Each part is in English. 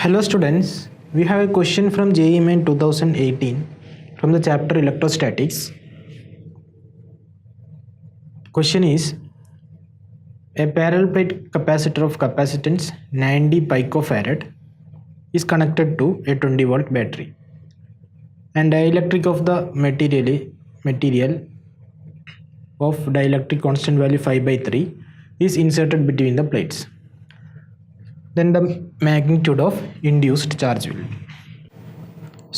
Hello students, we have a question from JEE Main 2018 from the chapter Electrostatics. Question is, a parallel plate capacitor of capacitance 90 picofarad is connected to a 20 volt battery, and dielectric of the material of dielectric constant value 5/3 is inserted between the plates. Then the magnitude of induced charge will be.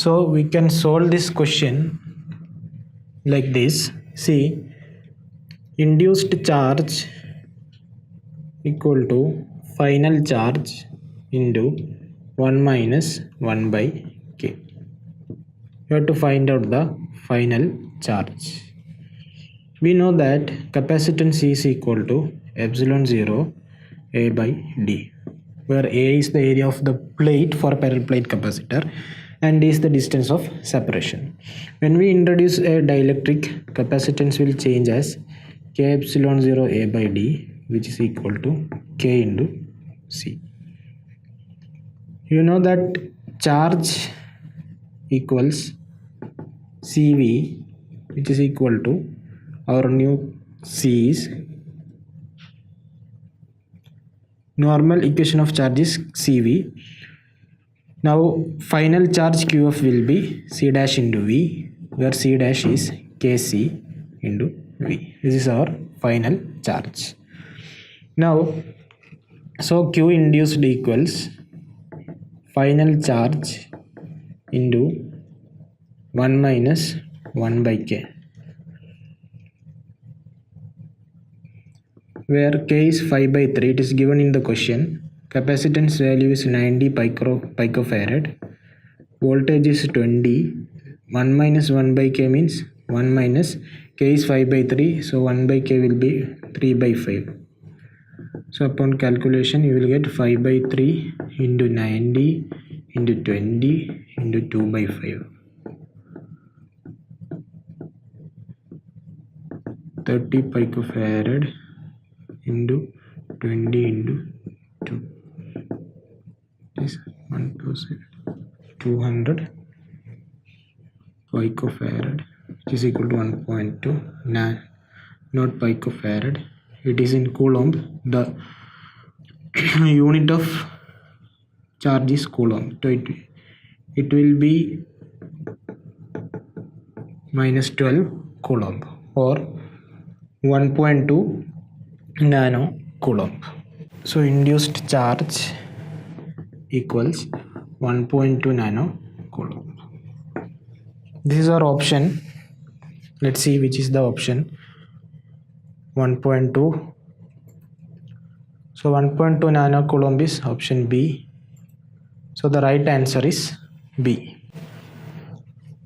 So we can solve this question like this. See, induced charge equal to final charge into 1 minus 1 by k. You have to find out the final charge. We know that capacitance is equal to epsilon 0 A by D, where A is the area of the plate for parallel plate capacitor and D is the distance of separation. When we introduce a dielectric, capacitance will change as K epsilon 0 A by D, which is equal to K into C. You know that charge equals CV, which is equal to our new C is normal equation of charge is CV. Now final charge QF will be C dash into V, where C dash is KC into V. This is our final charge. Now so Q induced equals final charge into 1 minus 1 by K, where K is 5/3. It is given in the question. Capacitance value is 90 picofarad. Voltage is 20. 1 minus 1 by K means 1 minus K is 5/3. So 1 by K will be 3/5. So upon calculation you will get 5/3 into 90 into 20 into 2/5. 30 picofarad into 20 into 2 is 1200 picofarad, which is equal to 1.2 not picofarad. It is in coulomb. The unit of charge is coulomb, so it will be minus 12 coulomb or 1.2 nano coulomb. So induced charge equals 1.2 nano coulomb. This is our option. Let's see which is the option. 1.2. So 1.2 nano coulomb is option B. So the right answer is B.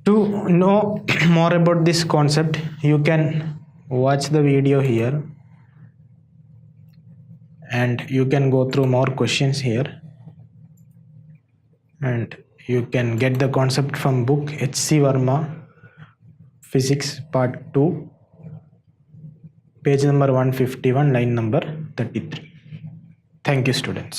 To know more about this concept, you can watch the video here and you can go through more questions here, and you can get the concept from book H.C. Verma Physics Part 2, page number 151, line number 33. Thank you, students.